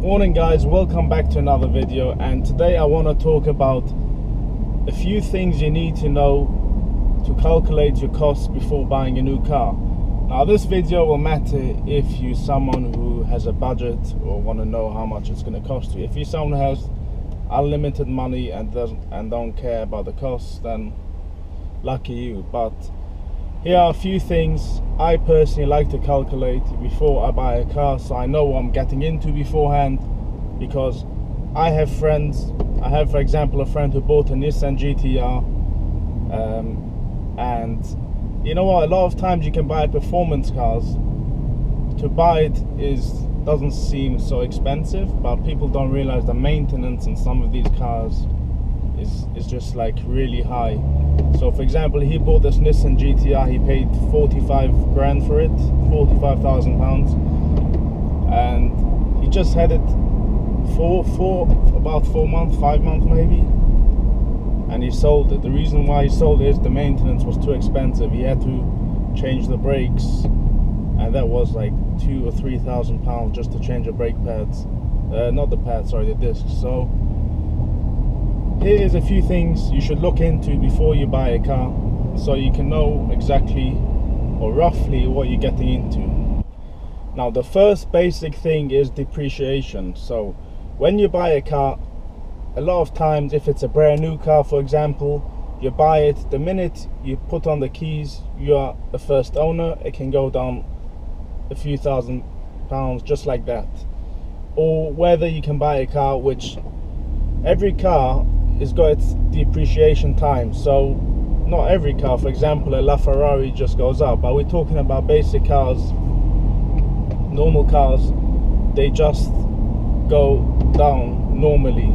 Morning guys, welcome back to another video, and today I want to talk about a few things you need to know to calculate your costs before buying a new car. Now this video will matter if you're someone who has a budget or want to know how much it's going to cost you. If you're someone who has unlimited money and don't care about the costs, then lucky you. But here are a few things I personally like to calculate before I buy a car, so I know what I'm getting into beforehand. Because I have friends, I have for example a friend who bought a Nissan GT-R, and you know what, a lot of times you can buy performance cars. To buy it doesn't seem so expensive, but people don't realize the maintenance in some of these cars is just like really high. So for example, he bought this Nissan GT-R, he paid 45 grand for it, 45,000 pounds, and he just had it for about 4 months, 5 months maybe, and he sold it. The reason why he sold it is the maintenance was too expensive. He had to change the brakes, and that was like 2,000 or 3,000 pounds just to change the brake pads, not the pads, sorry, the discs. So here is a few things you should look into before you buy a car, so you can know exactly or roughly what you're getting into. Now the first basic thing is depreciation. So when you buy a car, a lot of times if it's a brand new car, for example, you buy it, the minute you put on the keys, you are the first owner, it can go down a few thousand pounds just like that. Or whether you can buy a car which every car has got its depreciation time. So not every car, for example a LaFerrari just goes up, but we're talking about basic cars, normal cars, they just go down normally,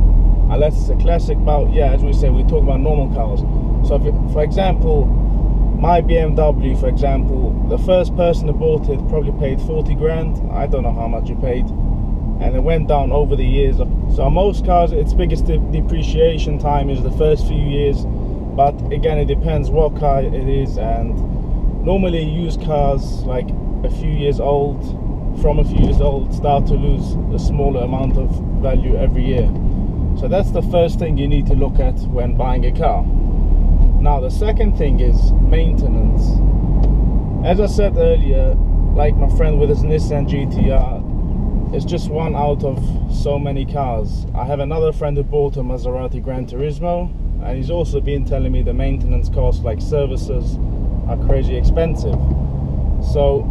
unless it's a classic. But yeah, as we say, we talk about normal cars. So if, for example, my BMW, for example, the first person who bought it probably paid 40 grand, I don't know how much he paid, and it went down over the years. So most cars, its biggest depreciation time is the first few years, but again it depends what car it is, and normally used cars like a few years old, from a few years old, start to lose a smaller amount of value every year. So that's the first thing you need to look at when buying a car. Now the second thing is maintenance. As I said earlier, like my friend with his Nissan GT-R, it's just one out of so many cars. I have another friend who bought a Maserati Gran Turismo, and he's also been telling me the maintenance costs, like services, are crazy expensive. So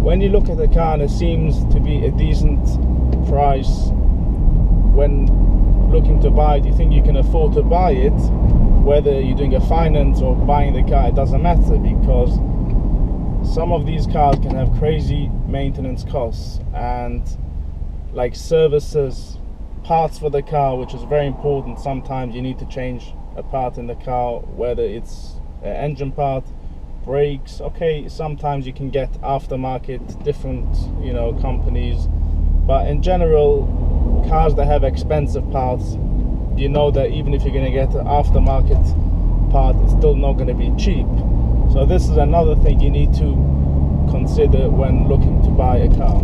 when you look at the car and it seems to be a decent price, when looking to buy it, you think you can afford to buy it, whether you're doing a finance or buying the car, it doesn't matter, because some of these cars can have crazy maintenance costs, and like services, parts for the car, which is very important. Sometimes you need to change a part in the car, whether it's an engine part, brakes. Okay, sometimes you can get aftermarket, different, you know, companies, but in general, cars that have expensive parts, you know that even if you're going to get an aftermarket part, it's still not going to be cheap. So this is another thing you need to consider when looking to buy a car.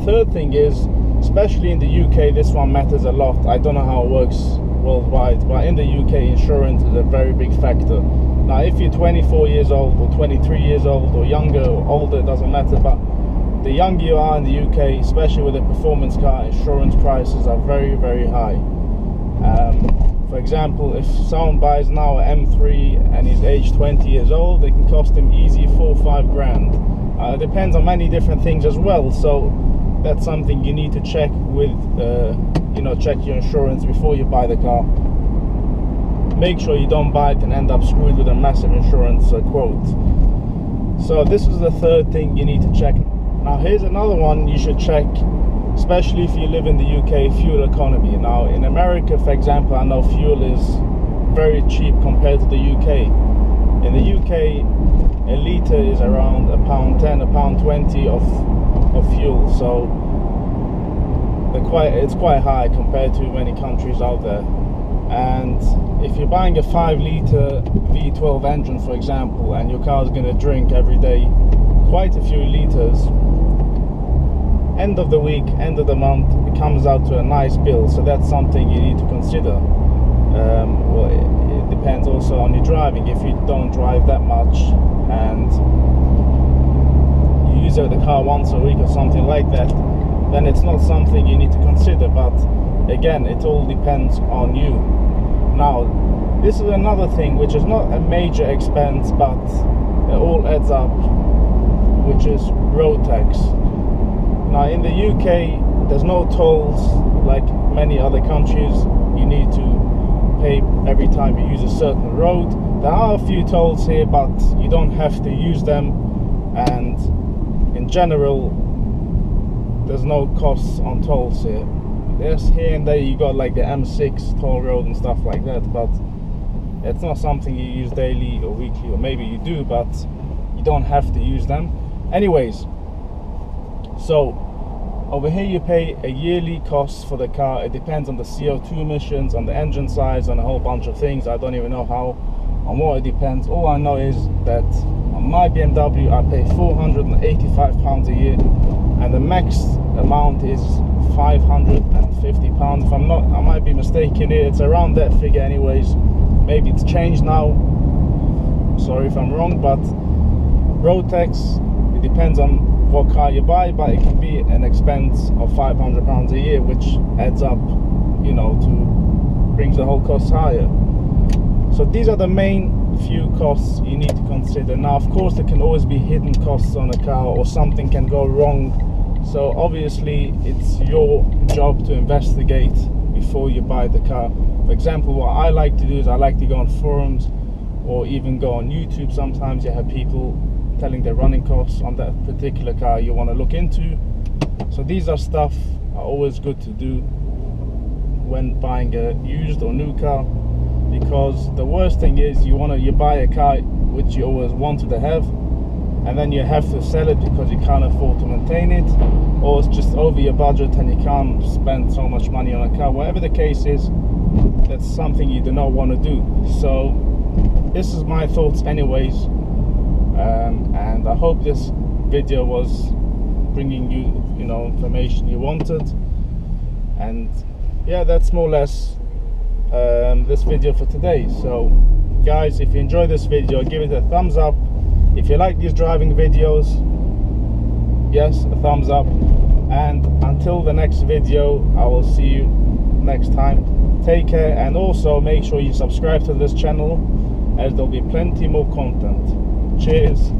Third thing is, especially in the UK, this one matters a lot. I don't know how it works worldwide, but in the UK, insurance is a very big factor. Now if you're 24 years old or 23 years old or younger or older, it doesn't matter, but the younger you are in the UK, especially with a performance car, insurance prices are very, very high. For example, if someone buys now an M3 and he's aged 20 years old, it can cost him easy 4 or 5 grand. It depends on many different things as well, so that's something you need to check with, you know, check your insurance before you buy the car. Make sure you don't buy it and end up screwed with a massive insurance quote. So this is the third thing you need to check. Now here's another one you should check, especially if you live in the UK, fuel economy. Now in America, for example, I know fuel is very cheap compared to the UK. In the UK, a litre is around £1.10, £1.20 of fuel, so it's quite high compared to many countries out there. And if you're buying a 5 litre V12 engine, for example, and your car is going to drink every day quite a few litres, end of the week, end of the month, it comes out to a nice bill. So that's something you need to consider. Well, it depends also on your driving. If you don't drive that much and you use the car once a week or something like that, then it's not something you need to consider. But again, it all depends on you. Now, this is another thing which is not a major expense, but it all adds up, which is road tax. Now, in the UK, there's no tolls like many other countries. You need to pay every time you use a certain road. There are a few tolls here, but you don't have to use them, and in general there's no costs on tolls here. There's here and there you got like the M6 toll road and stuff like that, but it's not something you use daily or weekly, or maybe you do, but you don't have to use them. Anyways, so over here you pay a yearly cost for the car. It depends on the CO2 emissions, on the engine size, on a whole bunch of things. I don't even know how, on what it depends. All I know is that on my BMW I pay £485 a year, and the max amount is £550. If I'm not, I might be mistaken here, it's around that figure anyways. Maybe it's changed now, sorry if I'm wrong. But road tax, it depends on what car you buy, but it can be an expense of £500 a year, which adds up, you know, to brings the whole cost higher. So these are the main few costs you need to consider. Now, of course, there can always be hidden costs on a car, or something can go wrong. So obviously it's your job to investigate before you buy the car. For example, what I like to do is I like to go on forums, or even go on YouTube. Sometimes you have people telling their running costs on that particular car you want to look into. So these are stuff are always good to do when buying a used or new car, because the worst thing is you buy a car which you always wanted to have, and then you have to sell it because you can't afford to maintain it, or it's just over your budget and you can't spend so much money on a car. Whatever the case is, that's something you do not want to do. So this is my thoughts anyways, and I hope this video was bringing you, information you wanted. And yeah, that's more or less this video for today. So guys, if you enjoyed this video, give it a thumbs up. If you like these driving videos, yes, a thumbs up. And until the next video, I will see you next time. Take care, and also make sure you subscribe to this channel, as there'll be plenty more content. Cheers.